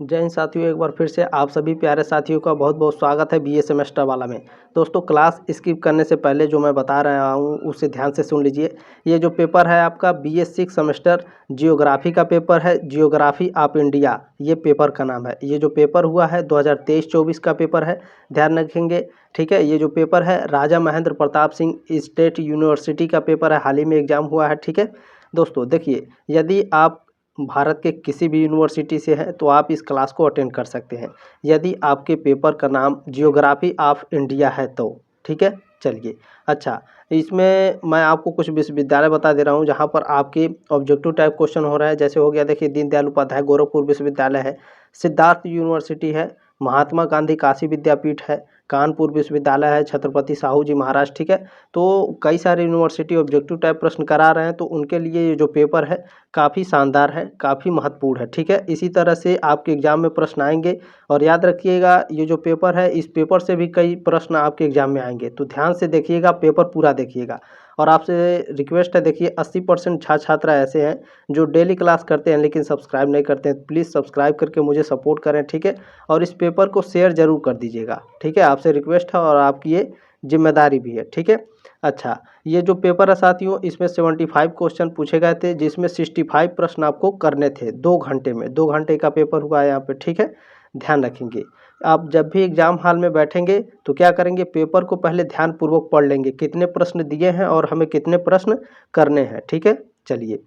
जय हिंद साथियों, एक बार फिर से आप सभी प्यारे साथियों का बहुत बहुत स्वागत है बीए सेमेस्टर वाला में। दोस्तों, क्लास स्किप करने से पहले जो मैं बता रहा हूँ उसे ध्यान से सुन लीजिए। ये जो पेपर है आपका बीए 6 सेमेस्टर जियोग्राफी का पेपर है, जियोग्राफी ऑफ इंडिया, ये पेपर का नाम है। ये जो पेपर हुआ है 2023-24 का पेपर है, ध्यान रखेंगे। ठीक है, ये जो पेपर है राजा महेंद्र प्रताप सिंह स्टेट यूनिवर्सिटी का पेपर है, हाल ही में एग्जाम हुआ है। ठीक है दोस्तों, देखिए, यदि आप भारत के किसी भी यूनिवर्सिटी से हैं तो आप इस क्लास को अटेंड कर सकते हैं, यदि आपके पेपर का नाम जियोग्राफी ऑफ इंडिया है तो। ठीक है, चलिए। अच्छा, इसमें मैं आपको कुछ विश्वविद्यालय बता दे रहा हूँ जहाँ पर आपके ऑब्जेक्टिव टाइप क्वेश्चन हो रहा है। जैसे हो गया, देखिए, दीनदयाल उपाध्याय गोरखपुर विश्वविद्यालय है, सिद्धार्थ यूनिवर्सिटी है, महात्मा गांधी काशी विद्यापीठ है, कानपुर विश्वविद्यालय है, छत्रपति साहू जी महाराज। ठीक है, तो कई सारे यूनिवर्सिटी ऑब्जेक्टिव टाइप प्रश्न करा रहे हैं, तो उनके लिए ये जो पेपर है काफ़ी शानदार है, काफ़ी महत्वपूर्ण है। ठीक है, इसी तरह से आपके एग्ज़ाम में प्रश्न आएंगे और याद रखिएगा, ये जो पेपर है इस पेपर से भी कई प्रश्न आपके एग्ज़ाम में आएंगे, तो ध्यान से देखिएगा, पेपर पूरा देखिएगा। और आपसे रिक्वेस्ट है, देखिए, 80% छात्र छात्रा ऐसे हैं जो डेली क्लास करते हैं लेकिन सब्सक्राइब नहीं करते हैं। प्लीज़ सब्सक्राइब करके मुझे सपोर्ट करें। ठीक है, और इस पेपर को शेयर ज़रूर कर दीजिएगा। ठीक है, आपसे रिक्वेस्ट है और आपकी ये जिम्मेदारी भी है। ठीक है, अच्छा, ये जो पेपर है साथियों, इसमें 75 क्वेश्चन पूछे गए थे, जिसमें 65 प्रश्न आपको करने थे 2 घंटे में। 2 घंटे का पेपर हुआ है यहाँ पे। ठीक है, ध्यान रखेंगे। आप जब भी एग्जाम हॉल में बैठेंगे तो क्या करेंगे, पेपर को पहले ध्यानपूर्वक पढ़ लेंगे, कितने प्रश्न दिए हैं और हमें कितने प्रश्न करने हैं। ठीक है, चलिए।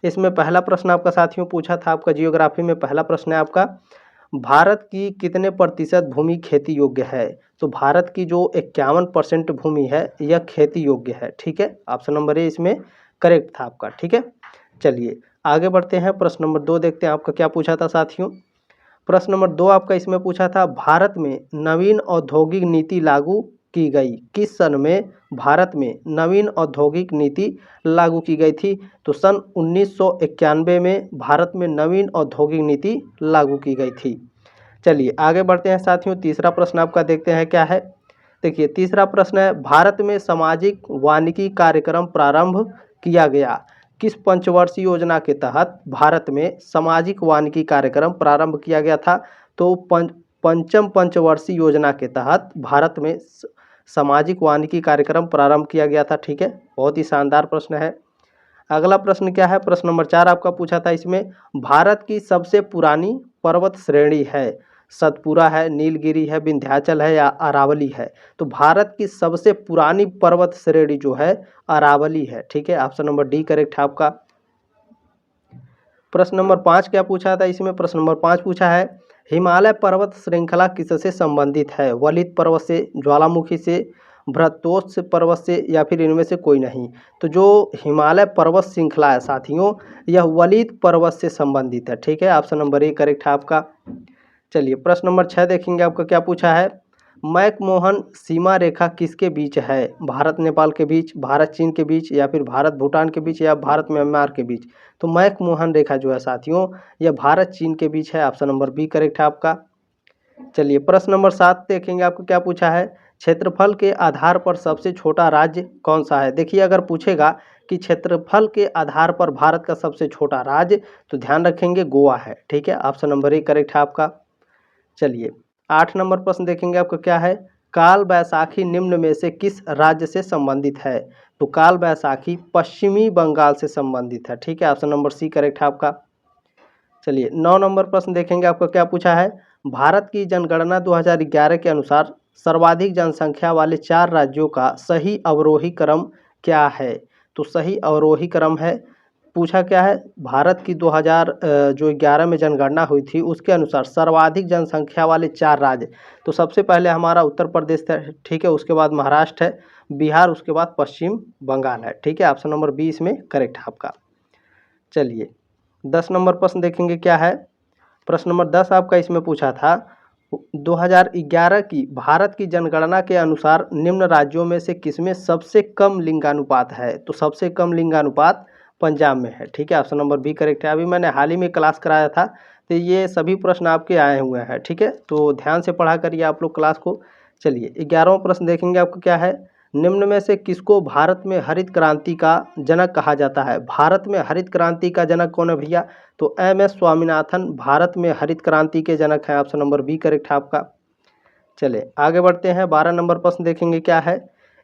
इसमें पहला प्रश्न आपका साथियों पूछा था, आपका जियोग्राफी में पहला प्रश्न है आपका, भारत की कितने प्रतिशत भूमि खेती योग्य है। तो भारत की जो 51% भूमि है यह खेती योग्य है। ठीक है, ऑप्शन नंबर ए इसमें करेक्ट था आपका। ठीक है, चलिए आगे बढ़ते हैं। प्रश्न नंबर 2 देखते हैं आपका क्या पूछा था साथियों। प्रश्न नंबर 2 आपका इसमें पूछा था, भारत में नवीन औद्योगिक नीति लागू की गई किस सन में। भारत में नवीन औद्योगिक नीति लागू की गई थी। तो सन 1991 में भारत में नवीन औद्योगिक नीति लागू की गई थी। चलिए आगे बढ़ते हैं साथियों। तीसरा प्रश्न आपका देखते हैं क्या है। देखिए, तीसरा प्रश्न है, भारत में सामाजिक वानिकी कार्यक्रम प्रारंभ किया गया किस पंचवर्षीय योजना के तहत। भारत में सामाजिक वानिकी कार्यक्रम प्रारंभ किया गया था। तो पंचम पंचवर्षीय योजना के तहत भारत में सामाजिक वानिकी कार्यक्रम प्रारंभ किया गया था। ठीक है, बहुत ही शानदार प्रश्न है। अगला प्रश्न क्या है, प्रश्न नंबर 4 आपका पूछा था, इसमें भारत की सबसे पुरानी पर्वत श्रेणी है। सतपुरा है, नीलगिरी है, विंध्याचल है या अरावली है। तो भारत की सबसे पुरानी पर्वत श्रेणी जो है अरावली है। ठीक है, ऑप्शन नंबर डी करेक्ट है आपका। प्रश्न नंबर 5 क्या पूछा था इसमें, प्रश्न नंबर 5 पूछा है, हिमालय पर्वत श्रृंखला किससे संबंधित है। वलित पर्वत से, ज्वालामुखी से, भरतोष पर्वत से या फिर इनमें से कोई नहीं। तो जो हिमालय पर्वत श्रृंखला है साथियों, यह वलित पर्वत से संबंधित है। ठीक है, ऑप्शन नंबर ए करेक्ट है आपका। चलिए प्रश्न नंबर 6 देखेंगे आपका क्या पूछा है, मैकमोहन सीमा रेखा किसके बीच है। भारत नेपाल के बीच, भारत चीन के बीच या फिर भारत भूटान के बीच या भारत म्यांमार के बीच। तो मैकमोहन रेखा जो है साथियों, यह भारत चीन के बीच है। ऑप्शन नंबर बी करेक्ट है आपका। चलिए प्रश्न नंबर 7 देखेंगे आपको क्या पूछा है, क्षेत्रफल के आधार पर सबसे छोटा राज्य कौन सा है। देखिए, अगर पूछेगा कि क्षेत्रफल के आधार पर भारत का सबसे छोटा राज्य, तो ध्यान रखेंगे गोवा है। ठीक है, ऑप्शन नंबर ए करेक्ट है आपका। चलिए 8 नंबर प्रश्न देखेंगे आपको क्या है, काल बैसाखी निम्न में से किस राज्य से संबंधित है। तो काल बैसाखी पश्चिमी बंगाल से संबंधित है। ठीक है, ऑप्शन नंबर सी करेक्ट है आपका। चलिए 9 नंबर प्रश्न देखेंगे आपको क्या पूछा है, भारत की जनगणना 2011 के अनुसार सर्वाधिक जनसंख्या वाले 4 राज्यों का सही अवरोही क्रम क्या है। तो सही अवरोही क्रम है, पूछा क्या है, भारत की 2011 में जनगणना हुई थी, उसके अनुसार सर्वाधिक जनसंख्या वाले 4 राज्य। तो सबसे पहले हमारा उत्तर प्रदेश है। ठीक है, उसके बाद महाराष्ट्र है, बिहार, उसके बाद पश्चिम बंगाल है। ठीक है, ऑप्शन नंबर बी इसमें करेक्ट है आपका। चलिए 10 नंबर प्रश्न देखेंगे क्या है, प्रश्न नंबर 10 आपका इसमें पूछा था, 2011 की भारत की जनगणना के अनुसार निम्न राज्यों में से किसमें सबसे कम लिंगानुपात है। तो सबसे कम लिंगानुपात पंजाब में है। ठीक है, ऑप्शन नंबर बी करेक्ट है। अभी मैंने हाल ही में क्लास कराया था, तो ये सभी प्रश्न आपके आए हुए हैं। ठीक है, तो ध्यान से पढ़ा करिए आप लोग क्लास को। चलिए 11वां प्रश्न देखेंगे आपको क्या है, निम्न में से किसको भारत में हरित क्रांति का जनक कहा जाता है? भारत में हरित क्रांति का जनक कौन है भैया? तो एम.एस. स्वामीनाथन भारत में हरित क्रांति के जनक है। ऑप्शन नंबर बी करेक्ट है आपका। चले आगे बढ़ते हैं। 12 नंबर प्रश्न देखेंगे क्या है।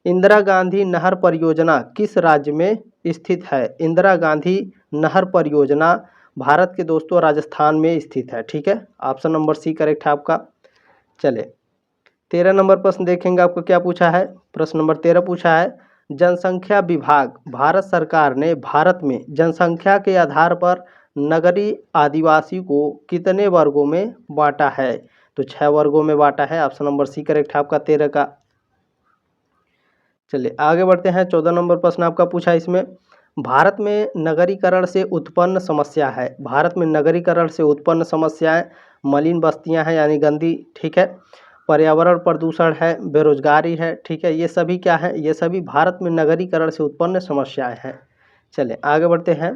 इंदिरा गांधी नहर परियोजना किस राज्य में स्थित है? इंदिरा गांधी नहर परियोजना भारत के दोस्तों राजस्थान में स्थित है। ठीक है, ऑप्शन नंबर सी करेक्ट है आपका। चले 13 नंबर प्रश्न देखेंगे, आपको क्या पूछा है। प्रश्न नंबर 13 पूछा है, जनसंख्या विभाग भारत सरकार ने भारत में जनसंख्या के आधार पर नगरीय आदिवासी को कितने वर्गों में बांटा है? तो 6 वर्गों में बांटा है। ऑप्शन नंबर सी करेक्ट है आपका 13 का। चलिए आगे बढ़ते हैं। 14 नंबर प्रश्न आपका पूछा इसमें, भारत में नगरीकरण से उत्पन्न समस्या है। भारत में नगरीकरण से उत्पन्न समस्याएं मलिन बस्तियां हैं यानी गंदी, ठीक है, पर्यावरण प्रदूषण है, बेरोजगारी है, ठीक है, ये सभी क्या है, ये सभी भारत में नगरीकरण से उत्पन्न समस्याएं हैं। चलिए आगे बढ़ते हैं।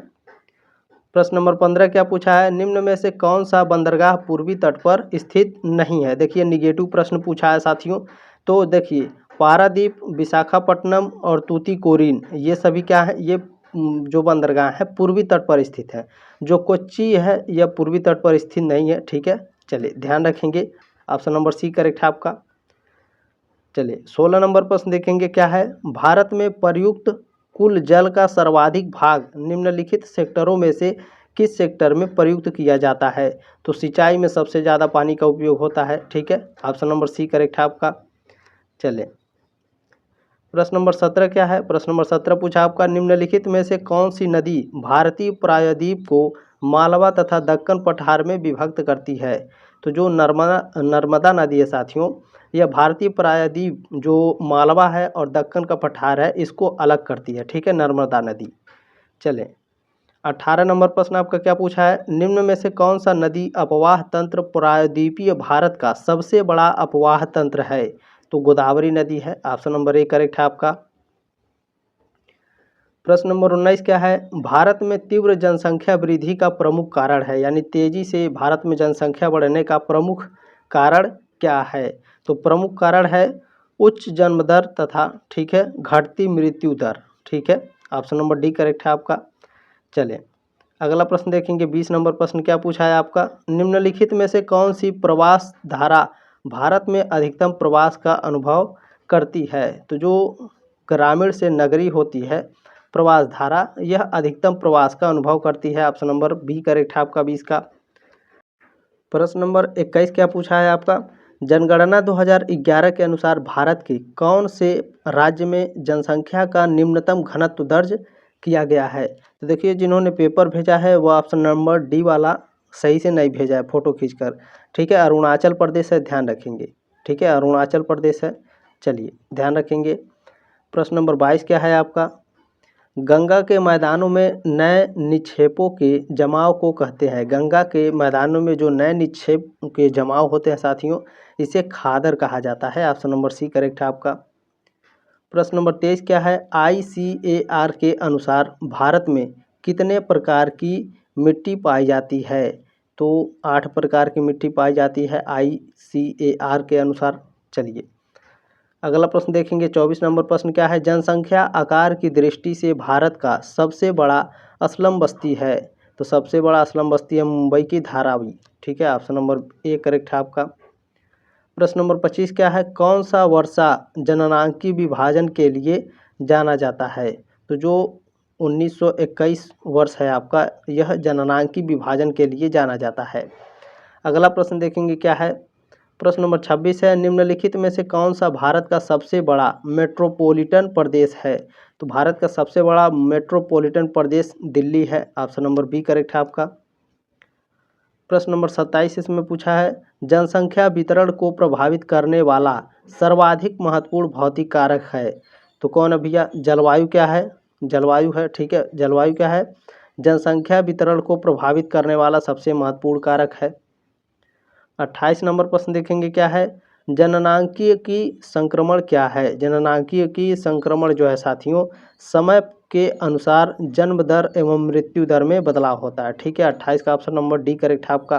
प्रश्न नंबर 15 क्या पूछा है, निम्न में से कौन सा बंदरगाह पूर्वी तट पर स्थित नहीं है? देखिए निगेटिव प्रश्न पूछा है साथियों। तो देखिए पारादीप, विशाखापट्टनम और तूतीकोरिन ये सभी क्या है, ये जो बंदरगाह है पूर्वी तट पर स्थित है। जो कोच्चि है यह पूर्वी तट पर स्थित नहीं है। ठीक है, चलिए ध्यान रखेंगे। ऑप्शन नंबर सी करेक्ट है आपका। चलिए 16 नंबर प्रश्न देखेंगे क्या है, भारत में प्रयुक्त कुल जल का सर्वाधिक भाग निम्नलिखित सेक्टरों में से किस सेक्टर में प्रयुक्त किया जाता है? तो सिंचाई में सबसे ज़्यादा पानी का उपयोग होता है। ठीक है, ऑप्शन नंबर सी करेक्ट है आपका। चलिए प्रश्न नंबर 17 क्या है। प्रश्न नंबर 17 पूछा आपका, निम्नलिखित में से कौन सी नदी भारतीय प्रायद्वीप को मालवा तथा दक्कन पठार में विभक्त करती है? तो जो नर्मदा नदी है साथियों, यह भारतीय प्रायद्वीप जो मालवा है और दक्कन का पठार है इसको अलग करती है। ठीक है, नर्मदा नदी। चलें 18 नंबर प्रश्न आपका क्या पूछा है, निम्न में से कौन सा नदी अपवाह तंत्र प्रायद्वीपीय भारत का सबसे बड़ा अपवाह तंत्र है? तो गोदावरी नदी है। ऑप्शन नंबर ए करेक्ट है आपका। प्रश्न नंबर 19 क्या है, भारत में तीव्र जनसंख्या वृद्धि का प्रमुख कारण है, यानी तेजी से भारत में जनसंख्या बढ़ने का प्रमुख कारण क्या है? तो प्रमुख कारण है उच्च जन्म दर तथा, ठीक है, घटती मृत्यु दर। ठीक है, ऑप्शन नंबर डी करेक्ट है आपका। चलें अगला प्रश्न देखेंगे। 20 नंबर प्रश्न क्या पूछा है आपका, निम्नलिखित में से कौन सी प्रवास धारा भारत में अधिकतम प्रवास का अनुभव करती है? तो जो ग्रामीण से नगरी होती है प्रवास धारा, यह अधिकतम प्रवास का अनुभव करती है। ऑप्शन नंबर बी करेक्ट है आपका 20 का। प्रश्न नंबर 21 क्या पूछा है आपका, जनगणना 2011 के अनुसार भारत के कौन से राज्य में जनसंख्या का निम्नतम घनत्व दर्ज किया गया है? तो देखिए जिन्होंने पेपर भेजा है वो ऑप्शन नंबर डी वाला सही से नहीं भेजा है फ़ोटो खींचकर। ठीक है, अरुणाचल प्रदेश है, ध्यान रखेंगे। ठीक है, अरुणाचल प्रदेश है। चलिए ध्यान रखेंगे। प्रश्न नंबर 22 क्या है आपका, गंगा के मैदानों में नए निक्षेपों के जमाव को कहते हैं। गंगा के मैदानों में जो नए निक्षेप के जमाव होते हैं साथियों, इसे खादर कहा जाता है। ऑप्शन नंबर सी करेक्ट है आपका। प्रश्न नंबर 23 क्या है, ICAR के अनुसार भारत में कितने प्रकार की मिट्टी पाई जाती है? तो 8 प्रकार की मिट्टी पाई जाती है ICAR के अनुसार। चलिए अगला प्रश्न देखेंगे। 24 नंबर प्रश्न क्या है, जनसंख्या आकार की दृष्टि से भारत का सबसे बड़ा अस्लम बस्ती है? तो सबसे बड़ा अस्लम बस्ती है मुंबई की धारावी। ठीक है, ऑप्शन नंबर ए करेक्ट है आपका। प्रश्न नंबर 25 क्या है, कौन सा वर्षा जननांकी विभाजन के लिए जाना जाता है? तो जो 1921 वर्ष है आपका, यह जननांकी विभाजन के लिए जाना जाता है। अगला प्रश्न देखेंगे क्या है। प्रश्न नंबर 26 है, निम्नलिखित में से कौन सा भारत का सबसे बड़ा मेट्रोपॉलिटन प्रदेश है? तो भारत का सबसे बड़ा मेट्रोपॉलिटन प्रदेश दिल्ली है। ऑप्शन नंबर बी करेक्ट है आपका। प्रश्न नंबर 27 इसमें पूछा है, जनसंख्या वितरण को प्रभावित करने वाला सर्वाधिक महत्वपूर्ण भौतिक कारक है? तो कौन है भैया, जलवायु क्या है? जलवायु है। ठीक है, जलवायु क्या है, जनसंख्या वितरण को प्रभावित करने वाला सबसे महत्वपूर्ण कारक है। 28 नंबर प्रश्न देखेंगे क्या है, जननांकीय की संक्रमण क्या है? जननांकीय की संक्रमण जो है साथियों, समय के अनुसार जन्म दर एवं मृत्यु दर में बदलाव होता है। ठीक है, 28 का ऑप्शन नंबर डी करेक्ट है आपका।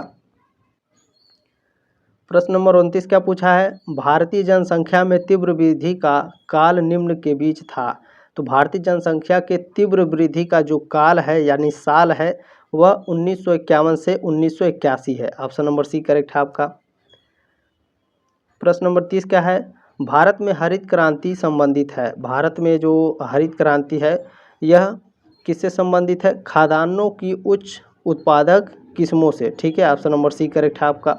प्रश्न नंबर 29 क्या पूछा है, भारतीय जनसंख्या में तीव्र वृद्धि का काल निम्न के बीच था। तो भारतीय जनसंख्या के तीव्र वृद्धि का जो काल है यानी साल है वह 1951 से 1981 है। ऑप्शन नंबर सी करेक्ट है आपका। प्रश्न नंबर 30 क्या है, भारत में हरित क्रांति संबंधित है। भारत में जो हरित क्रांति है यह किससे संबंधित है, खाद्यान्नों की उच्च उत्पादक किस्मों से। ठीक है, ऑप्शन नंबर सी करेक्ट है आपका।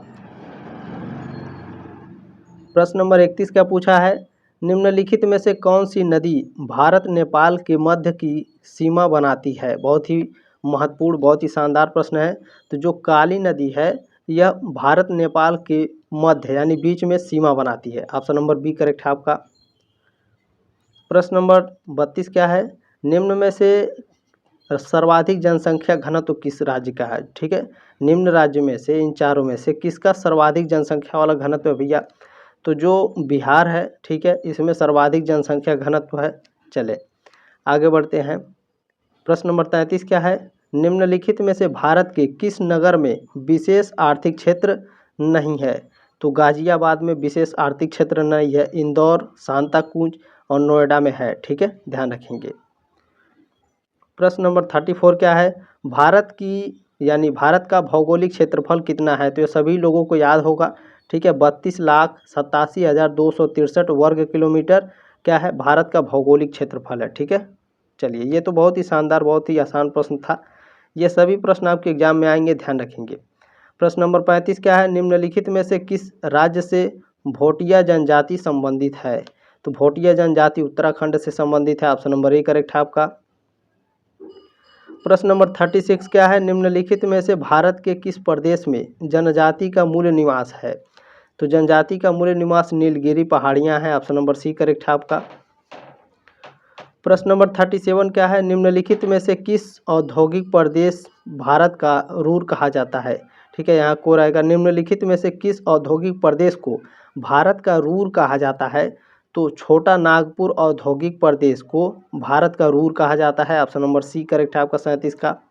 प्रश्न नंबर 31 क्या पूछा है, निम्नलिखित में से कौन सी नदी भारत नेपाल के मध्य की सीमा बनाती है। बहुत ही महत्वपूर्ण, बहुत ही शानदार प्रश्न है। तो जो काली नदी है यह भारत नेपाल के मध्य यानी बीच में सीमा बनाती है। ऑप्शन नंबर बी करेक्ट है आपका। प्रश्न नंबर 32 क्या है, निम्न में से सर्वाधिक जनसंख्या घनत्व किस राज्य का है। ठीक है, निम्न राज्य में से, इन चारों में से किसका सर्वाधिक जनसंख्या वाला घनत्व है भैया। तो जो बिहार है, ठीक है, इसमें सर्वाधिक जनसंख्या घनत्व है। चले आगे बढ़ते हैं। प्रश्न नंबर 33 क्या है, निम्नलिखित में से भारत के किस नगर में विशेष आर्थिक क्षेत्र नहीं है। तो गाजियाबाद में विशेष आर्थिक क्षेत्र नहीं है, इंदौर, सांताक्रूज और नोएडा में है। ठीक है, ध्यान रखेंगे। प्रश्न नंबर 34 क्या है, भारत की यानी भारत का भौगोलिक क्षेत्रफल कितना है। तो ये सभी लोगों को याद होगा। ठीक है, 32,87,263 वर्ग किलोमीटर क्या है, भारत का भौगोलिक क्षेत्रफल है। ठीक है, चलिए ये तो बहुत ही शानदार, बहुत ही आसान प्रश्न था। ये सभी प्रश्न आपके एग्जाम में आएंगे, ध्यान रखेंगे। प्रश्न नंबर 35 क्या है, निम्नलिखित में से किस राज्य से भोटिया जनजाति संबंधित है। तो भोटिया जनजाति उत्तराखंड से संबंधित है। ऑप्शन नंबर ए करेक्ट है आपका। प्रश्न नंबर 36 क्या है, निम्नलिखित में से भारत के किस प्रदेश में जनजाति का मूल निवास है। तो जनजाति का मूल निवास नीलगिरी पहाड़ियां हैं। ऑप्शन नंबर सी करेक्ट है आपका। प्रश्न नंबर 37 क्या है, निम्नलिखित में से किस औद्योगिक प्रदेश भारत का रूर कहा जाता है। ठीक है, यहाँ को रहेगा, निम्नलिखित में से किस औद्योगिक प्रदेश को भारत का रूर कहा जाता है। तो छोटा नागपुर औद्योगिक प्रदेश को भारत का रूर कहा जाता है। ऑप्शन नंबर सी करेक्ट है आपका 37 का।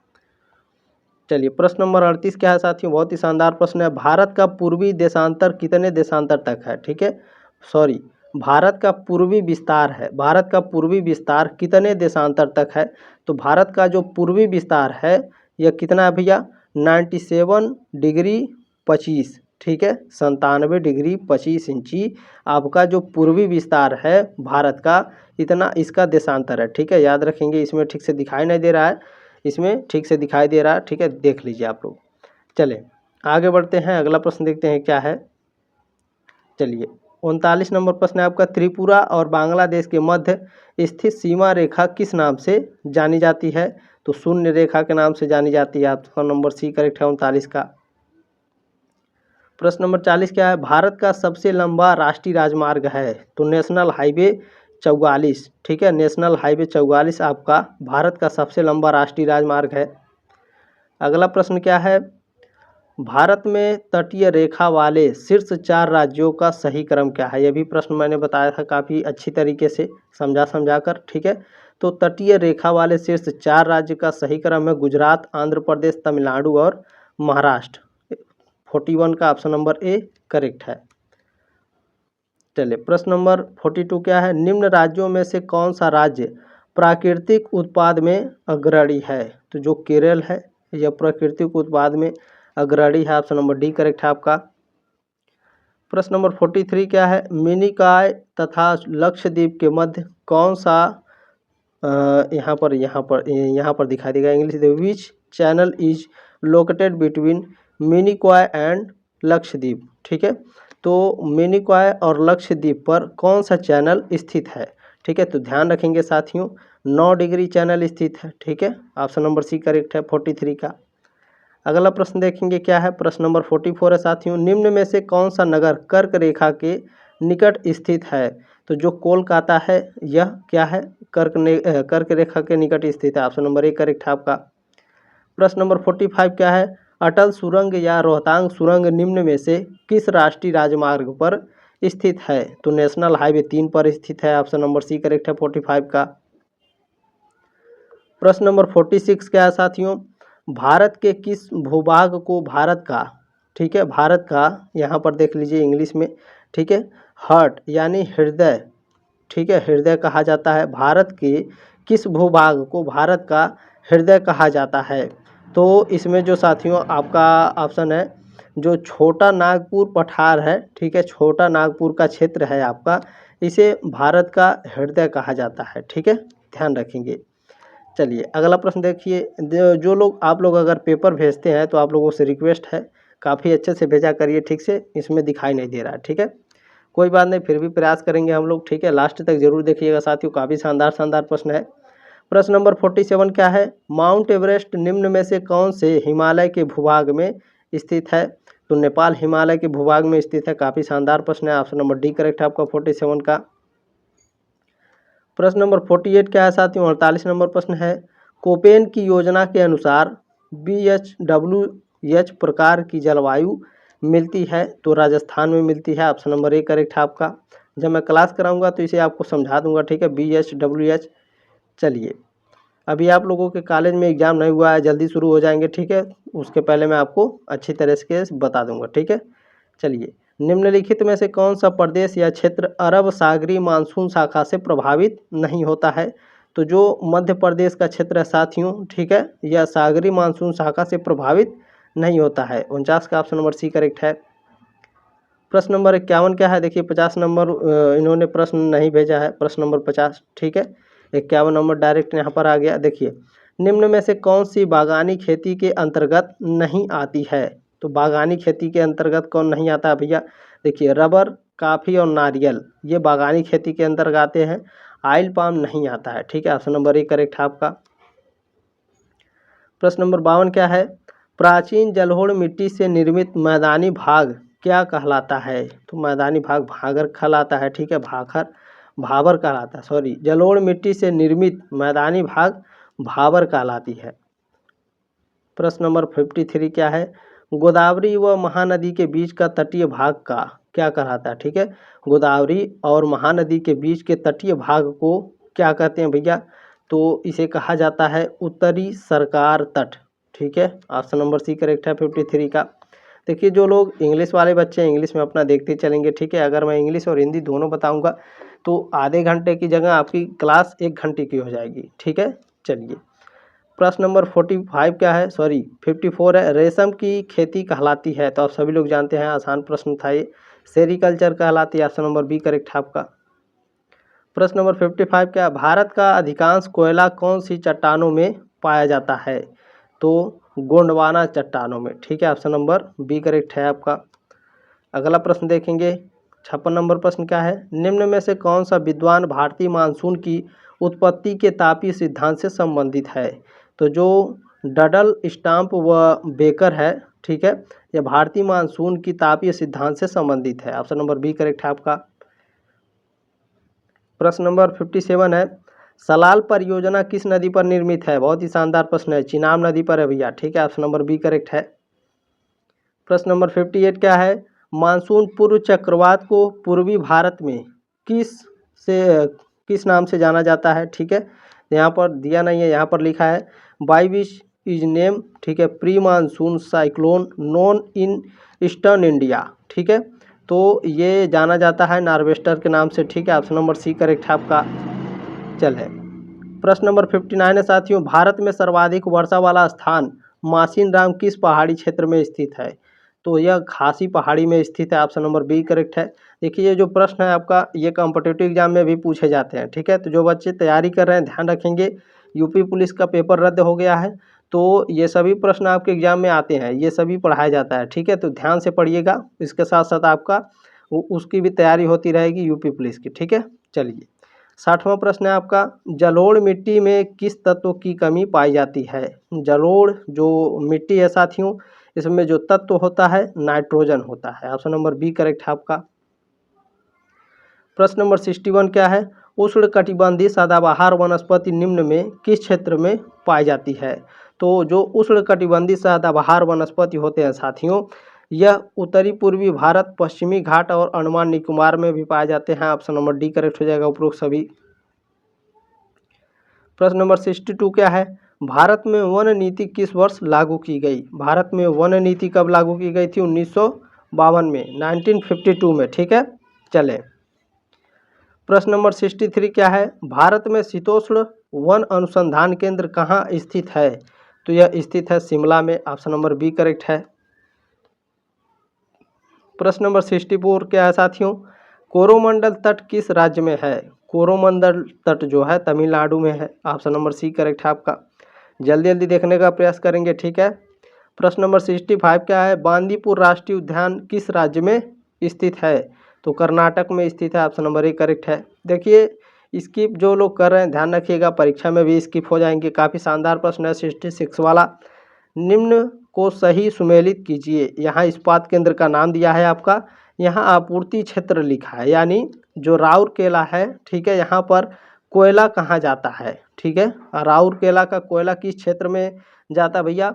चलिए प्रश्न नंबर 38 क्या है साथियों, बहुत ही शानदार प्रश्न है, भारत का पूर्वी देशांतर कितने देशांतर तक है। ठीक है, सॉरी, भारत का पूर्वी विस्तार है, भारत का पूर्वी विस्तार कितने देशांतर तक है। तो भारत का जो पूर्वी विस्तार है यह कितना है भैया, 97 डिग्री 25। ठीक है, 97 डिग्री 25 इंची आपका जो पूर्वी विस्तार है भारत का, इतना इसका देशांतर है। ठीक है, याद रखेंगे, इसमें ठीक से दिखाई नहीं दे रहा है, इसमें ठीक से दिखाई दे रहा है। ठीक है, देख लीजिए आप लोग। चले आगे बढ़ते हैं, अगला प्रश्न देखते हैं क्या है। चलिए 39 नंबर प्रश्न है आपका, त्रिपुरा और बांग्लादेश के मध्य स्थित सीमा रेखा किस नाम से जानी जाती है। तो शून्य रेखा के नाम से जानी जाती है। आपका नंबर सी करेक्ट है 39 का। प्रश्न नंबर 40 क्या है, भारत का सबसे लंबा राष्ट्रीय राजमार्ग है। तो नेशनल हाईवे 44। ठीक है, नेशनल हाईवे 44 आपका भारत का सबसे लंबा राष्ट्रीय राजमार्ग है। अगला प्रश्न क्या है, भारत में तटीय रेखा वाले शीर्ष 4 राज्यों का सही क्रम क्या है। यह भी प्रश्न मैंने बताया था काफ़ी अच्छी तरीके से समझा कर। ठीक है, तो तटीय रेखा वाले शीर्ष 4 राज्य का सही क्रम है गुजरात, आंध्र प्रदेश, तमिलनाडु और महाराष्ट्र। 41 का ऑप्शन नंबर ए करेक्ट है। चलिए प्रश्न नंबर 42 क्या है, निम्न राज्यों में से कौन सा राज्य प्राकृतिक उत्पाद में अग्रणी है। तो जो केरल है यह प्राकृतिक उत्पाद में अग्रणी है। ऑप्शन नंबर डी करेक्ट है आपका। प्रश्न नंबर 43 क्या है, मिनिकॉय तथा लक्षद्वीप के मध्य कौन सा यहाँ पर दिखाई देगा English, which channel is located between Minicoy and Lakshadweep. ठीक है, तो मिनिकॉय और लक्षद्वीप पर कौन सा चैनल स्थित है। ठीक है, तो ध्यान रखेंगे साथियों, 9 डिग्री चैनल स्थित है। ठीक है, ऑप्शन नंबर सी करेक्ट है 43 का। अगला प्रश्न देखेंगे क्या है, प्रश्न नंबर 44 है साथियों, निम्न में से कौन सा नगर कर्क रेखा के निकट स्थित है। तो जो कोलकाता है यह क्या है, कर्क रेखा के निकट स्थित है। ऑप्शन नंबर ए करेक्ट है आपका। प्रश्न नंबर 45 क्या है, अटल सुरंग या रोहतांग सुरंग निम्न में से किस राष्ट्रीय राजमार्ग पर स्थित है। तो नेशनल हाईवे 3 पर स्थित है। ऑप्शन नंबर सी करेक्ट है 45 का। प्रश्न नंबर 46 क्या है साथियों, भारत के किस भूभाग को भारत का ठीक है, भारत का यहाँ पर देख लीजिए इंग्लिश में, ठीक है, हार्ट यानी हृदय, ठीक है, हृदय कहा जाता है। भारत के किस भूभाग को भारत का हृदय कहा जाता है? तो इसमें जो साथियों आपका ऑप्शन है जो छोटा नागपुर पठार है, ठीक है, छोटा नागपुर का क्षेत्र है आपका, इसे भारत का हृदय कहा जाता है, ठीक है, ध्यान रखेंगे। चलिए अगला प्रश्न देखिए, जो लोग आप लोग अगर पेपर भेजते हैं तो आप लोगों से रिक्वेस्ट है काफ़ी अच्छे से भेजा करिए, ठीक से, इसमें दिखाई नहीं दे रहा है, ठीक है, कोई बात नहीं, फिर भी प्रयास करेंगे हम लोग, ठीक है, लास्ट तक जरूर देखिएगा साथियों, काफ़ी शानदार शानदार प्रश्न है। प्रश्न नंबर 47 क्या है? माउंट एवरेस्ट निम्न में से कौन से हिमालय के भूभाग में स्थित है? तो नेपाल हिमालय के भूभाग में स्थित है। काफ़ी शानदार प्रश्न है, ऑप्शन नंबर डी करेक्ट है आपका 47 का। प्रश्न नंबर 48 क्या है साथियों? 48 नंबर प्रश्न है, कोपेन की योजना के अनुसार BHWH प्रकार की जलवायु मिलती है, तो राजस्थान में मिलती है, ऑप्शन नंबर ए करेक्ट है आपका। जब मैं क्लास कराऊंगा तो इसे आपको समझा दूंगा, ठीक है, BHWH। चलिए अभी आप लोगों के कॉलेज में एग्ज़ाम नहीं हुआ है, जल्दी शुरू हो जाएंगे, ठीक है, उसके पहले मैं आपको अच्छी तरह से बता दूंगा, ठीक है। चलिए, निम्नलिखित में से कौन सा प्रदेश या क्षेत्र अरब सागरीय मानसून शाखा से प्रभावित नहीं होता है? तो जो मध्य प्रदेश का क्षेत्र है साथियों, ठीक है, यह सागरीय मानसून शाखा से प्रभावित नहीं होता है। 49 का ऑप्शन नंबर सी करेक्ट है। प्रश्न नंबर 51 क्या है? देखिए 50 नंबर इन्होंने प्रश्न नहीं भेजा है, प्रश्न नंबर 50, ठीक है, 51 नंबर डायरेक्ट यहाँ पर आ गया। देखिए, निम्न में से कौन सी बागानी खेती के अंतर्गत नहीं आती है? तो बागानी खेती के अंतर्गत कौन नहीं आता है भैया? देखिए, रबर, काफ़ी और नारियल ये बागानी खेती के अंतर्गत आते हैं, ऑयल पाम नहीं आता है, ठीक है, ऑप्शन नंबर ए करेक्ट है आपका। प्रश्न नंबर 52 क्या है? प्राचीन जलोढ़ मिट्टी से निर्मित मैदानी भाग क्या कहलाता है? तो मैदानी भाग भागर कहलाता है, ठीक है, भाखर भाबर कहलाता है, सॉरी, जलोढ़ मिट्टी से निर्मित मैदानी भाग भाबर कहलाती है। प्रश्न नंबर 53 क्या है? गोदावरी व महानदी के बीच का तटीय भाग का क्या कहलाता है? ठीक है, गोदावरी और महानदी के बीच के तटीय भाग को क्या कहते हैं भैया? तो इसे कहा जाता है उत्तरी सरकार तट, ठीक है, ऑप्शन नंबर सी करेक्ट है 53 का। देखिए, जो लोग इंग्लिश वाले बच्चे हैं इंग्लिश में अपना देखते चलेंगे, ठीक है, अगर मैं इंग्लिश और हिंदी दोनों बताऊंगा तो आधे घंटे की जगह आपकी क्लास 1 घंटे की हो जाएगी, ठीक है। चलिए, प्रश्न नंबर 45 क्या है? सॉरी 54 है, रेशम की खेती कहलाती है, तो आप सभी लोग जानते हैं, आसान प्रश्न था ये, सेरिकल्चर कहलाती है, ऑप्शन नंबर बी करेक्ट है आपका। प्रश्न नंबर 55 क्या, भारत का अधिकांश कोयला कौन सी चट्टानों में पाया जाता है? तो गोंडवाना चट्टानों में, ठीक है, ऑप्शन नंबर बी करेक्ट है आपका। अगला प्रश्न देखेंगे, 56 नंबर प्रश्न क्या है? निम्न में से कौन सा विद्वान भारतीय मानसून की उत्पत्ति के तापीय सिद्धांत से संबंधित है? तो जो डडल, स्टाम्प व बेकर है, ठीक है, यह भारतीय मानसून की तापीय सिद्धांत से संबंधित है, ऑप्शन नंबर बी करेक्ट है आपका। प्रश्न नंबर 57 है, सलाल परियोजना किस नदी पर निर्मित है? बहुत ही शानदार प्रश्न है, चिनाब नदी पर है भैया, ठीक है, ऑप्शन नंबर बी करेक्ट है। प्रश्न नंबर 58 क्या है? मानसून पूर्व चक्रवात को पूर्वी भारत में किस नाम से जाना जाता है? ठीक है, यहाँ पर दिया नहीं है, यहाँ पर लिखा है बाई विच इज नेम, ठीक है, pre monsoon cyclone known in eastern India, ठीक है, तो ये जाना जाता है नार्वेस्टर के नाम से, ठीक है, ऑप्शन नंबर सी करेक्ट है आपका। चले, प्रश्न नंबर 59 है साथियों, भारत में सर्वाधिक वर्षा वाला स्थान मासिन राम किस पहाड़ी क्षेत्र में स्थित है? तो यह खासी पहाड़ी में स्थित है, ऑप्शन नंबर बी करेक्ट है। देखिए, ये जो प्रश्न है आपका ये कॉम्पिटिटिव एग्जाम में भी पूछे जाते हैं, ठीक है, तो जो बच्चे तैयारी कर रहे हैं ध्यान रखेंगे, यूपी पुलिस का पेपर रद्द हो गया है, तो ये सभी प्रश्न आपके एग्जाम में आते हैं, ये सभी पढ़ाया जाता है, ठीक है, तो ध्यान से पढ़िएगा, इसके साथ साथ आपका उसकी भी तैयारी होती रहेगी यूपी पुलिस की, ठीक है। चलिए, 60वां प्रश्न है आपका, जलोढ़ मिट्टी में किस तत्व की कमी पाई जाती है? जलोढ़ जो मिट्टी है साथियों, इसमें जो तत्व होता है नाइट्रोजन होता है, ऑप्शन नंबर बी करेक्ट है आपका। प्रश्न नंबर 61 क्या है? उष्ण कटिबंधीय सदाबहार वनस्पति निम्न में किस क्षेत्र में पाई जाती है? तो जो उष्ण कटिबंधीय सदाबहार वनस्पति होते हैं साथियों, यह उत्तरी पूर्वी भारत, पश्चिमी घाट और अंडमान निकोबार में भी पाए जाते हैं, ऑप्शन नंबर डी करेक्ट हो जाएगा उपरोक्त सभी। प्रश्न नंबर 62 क्या है? भारत में वन नीति किस वर्ष लागू की गई? भारत में वन नीति कब लागू की गई थी? 1952 में, 1952 में। ठीक है, चले प्रश्न नंबर 63 क्या है? भारत में शीतोष्ण वन अनुसंधान केंद्र कहाँ स्थित है? तो यह स्थित है शिमला में। ऑप्शन नंबर बी करेक्ट है। प्रश्न नंबर 64 क्या है साथियों? कोरोमंडल तट किस राज्य में है? कोरोमंडल तट जो है तमिलनाडु में है। ऑप्शन नंबर सी करेक्ट है आपका। जल्दी जल्दी देखने का प्रयास करेंगे। ठीक है, प्रश्न नंबर 65 क्या है? बांदीपुर राष्ट्रीय उद्यान किस राज्य में स्थित है? तो कर्नाटक में स्थित है। ऑप्शन नंबर ए करेक्ट है। देखिए, स्किप जो लोग कर रहे हैं ध्यान रखिएगा, परीक्षा में भी स्किप हो जाएंगे। काफ़ी शानदार प्रश्न है 66 वाला। निम्न को सही सुमेलित कीजिए। यहाँ इस्पात केंद्र का नाम दिया है आपका, यहाँ आपूर्ति क्षेत्र लिखा है, यानी जो राउरकेला है, ठीक है, यहाँ पर कोयला कहाँ जाता है? ठीक है, राउरकेला का कोयला किस क्षेत्र में जाता है भैया?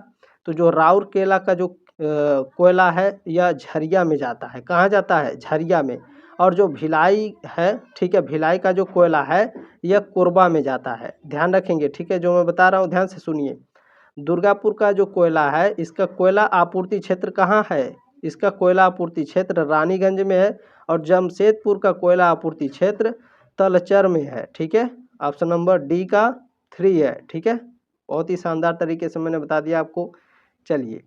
तो जो राउरकेला का जो कोयला है यह झरिया में जाता है। कहाँ जाता है? झरिया में। और जो भिलाई है, ठीक है, भिलाई का जो कोयला है यह कोरबा में जाता है। ध्यान रखेंगे, ठीक है, जो मैं बता रहा हूँ ध्यान से सुनिए। दुर्गापुर का जो कोयला है, इसका कोयला आपूर्ति क्षेत्र कहाँ है? इसका कोयला आपूर्ति क्षेत्र रानीगंज में है। और जमशेदपुर का कोयला आपूर्ति क्षेत्र तलचर में है। ठीक है, ऑप्शन नंबर डी का 3 है। ठीक है, बहुत ही शानदार तरीके से मैंने बता दिया आपको। चलिए,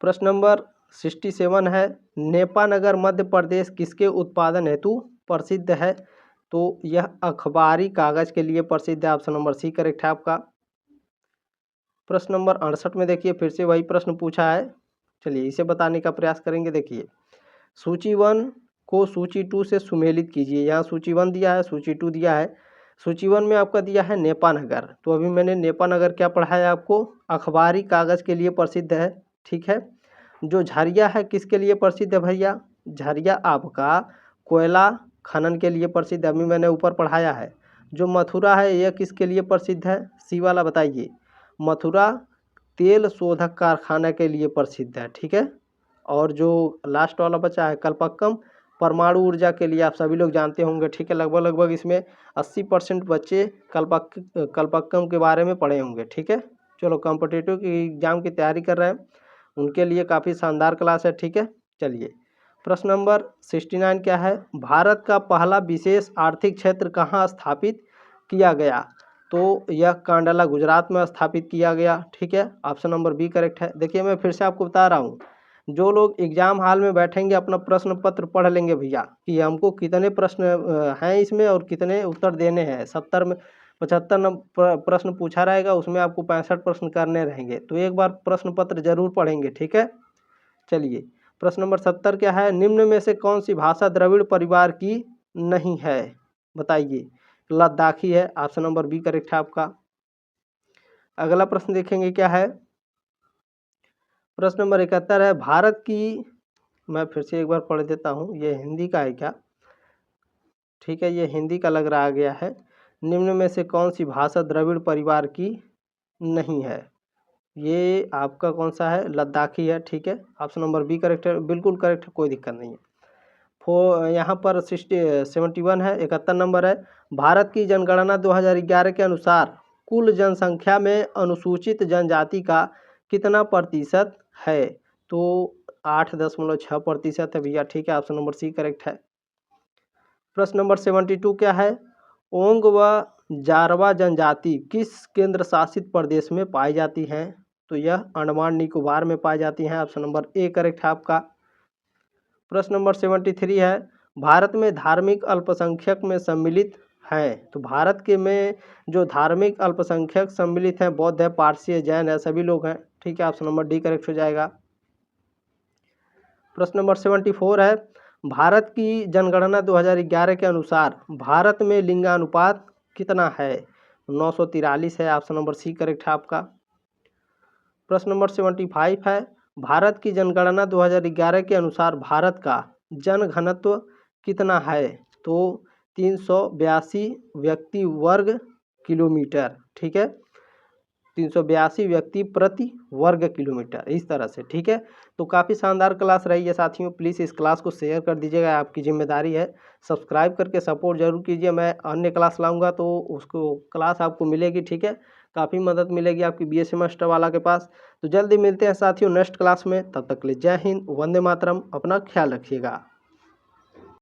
प्रश्न नंबर 67 है, नेपानगर मध्य प्रदेश किसके उत्पादन हेतु प्रसिद्ध है? तो यह अखबारी कागज के लिए प्रसिद्ध है। ऑप्शन नंबर सी करेक्ट है आपका। प्रश्न नंबर 68 में देखिए, फिर से वही प्रश्न पूछा है। चलिए, इसे बताने का प्रयास करेंगे। देखिए, सूची 1 को सूची 2 से सुमेलित कीजिए। यहाँ सूची 1 दिया है, सूची 2 दिया है। सूची 1 में आपका दिया है नेपानगर, तो अभी मैंने नेपानगर क्या पढ़ाया आपको? अखबारी कागज के लिए प्रसिद्ध है। ठीक है, जो झरिया है किसके लिए प्रसिद्ध है भैया? झरिया आपका कोयला खनन के लिए प्रसिद्ध है, अभी मैंने ऊपर पढ़ाया है। जो मथुरा है यह किसके लिए प्रसिद्ध है? सी वाला बताइए। मथुरा तेल शोधक कारखाना के लिए प्रसिद्ध है। ठीक है, और जो लास्ट वाला बचा है कल्पक्कम, परमाणु ऊर्जा के लिए आप सभी लोग जानते होंगे। ठीक है, लगभग लगभग इसमें 80% बच्चे कल्पक्कम के बारे में पढ़े होंगे। ठीक है, चलो, कॉम्पिटिटिव की एग्जाम की तैयारी कर रहे हैं उनके लिए काफ़ी शानदार क्लास है। ठीक है, चलिए, प्रश्न नंबर 69 क्या है? भारत का पहला विशेष आर्थिक क्षेत्र कहाँ स्थापित किया गया? तो यह कांडला गुजरात में स्थापित किया गया। ठीक है, ऑप्शन नंबर बी करेक्ट है। देखिए, मैं फिर से आपको बता रहा हूँ, जो लोग एग्जाम हॉल में बैठेंगे अपना प्रश्न पत्र पढ़ लेंगे भैया कि हमको कितने प्रश्न हैं इसमें और कितने उत्तर देने हैं। 70 में 75 प्रश्न पूछा रहेगा, उसमें आपको 65 प्रश्न करने रहेंगे। तो एक बार प्रश्न पत्र जरूर पढ़ेंगे। ठीक है, चलिए, प्रश्न नंबर 70 क्या है? निम्न में से कौन सी भाषा द्रविड़ परिवार की नहीं है? बताइए। लद्दाखी है। ऑप्शन नंबर बी करेक्ट है आपका। अगला प्रश्न देखेंगे क्या है? प्रश्न नंबर 71 है, भारत की, मैं फिर से एक बार पढ़ देता हूँ, ये हिंदी का है क्या? ठीक है, ये हिंदी का लग रहा गया है। निम्न में से कौन सी भाषा द्रविड़ परिवार की नहीं है? ये आपका कौन सा है? लद्दाखी है। ठीक है, ऑप्शन नंबर बी करेक्ट है, बिल्कुल करेक्ट है, कोई दिक्कत नहीं है। यहाँ पर 71 है। 71 नंबर है, भारत की जनगणना 2011 के अनुसार कुल जनसंख्या में अनुसूचित जनजाति का कितना प्रतिशत है? तो 8.6% है भैया। ठीक है, ऑप्शन नंबर सी करेक्ट है। प्रश्न नंबर 72 क्या है? ओंग व जारवा जनजाति किस केंद्र शासित प्रदेश में पाई जाती हैं? तो यह अंडमान निकोबार में पाई जाती हैं। ऑप्शन नंबर ए करेक्ट है आपका। प्रश्न नंबर 73 है, भारत में धार्मिक अल्पसंख्यक में सम्मिलित हैं? तो भारत के में जो धार्मिक अल्पसंख्यक सम्मिलित हैं, बौद्ध है, पारसी है, जैन है, सभी लोग हैं। ठीक है, ऑप्शन नंबर डी करेक्ट हो जाएगा। प्रश्न नंबर 74 है, भारत की जनगणना 2011 के अनुसार भारत में लिंगानुपात कितना है? 943 है। ऑप्शन नंबर सी करेक्ट है आपका। प्रश्न नंबर 75 है, भारत की जनगणना 2011 के अनुसार भारत का जनघनत्व कितना है? तो 382 व्यक्ति वर्ग किलोमीटर। ठीक है, 382 व्यक्ति प्रति वर्ग किलोमीटर, इस तरह से। ठीक है, तो काफ़ी शानदार क्लास रही है साथियों। प्लीज़ इस क्लास को शेयर कर दीजिएगा, आपकी जिम्मेदारी है। सब्सक्राइब करके सपोर्ट जरूर कीजिए। मैं अन्य क्लास लाऊंगा तो उसको क्लास आपको मिलेगी। ठीक है, काफ़ी मदद मिलेगी आपकी BA सेमेस्टर वाला के पास। तो जल्दी मिलते हैं साथियों नेक्स्ट क्लास में, तब तक के लिए जय हिंद, वंदे मातरम, अपना ख्याल रखिएगा।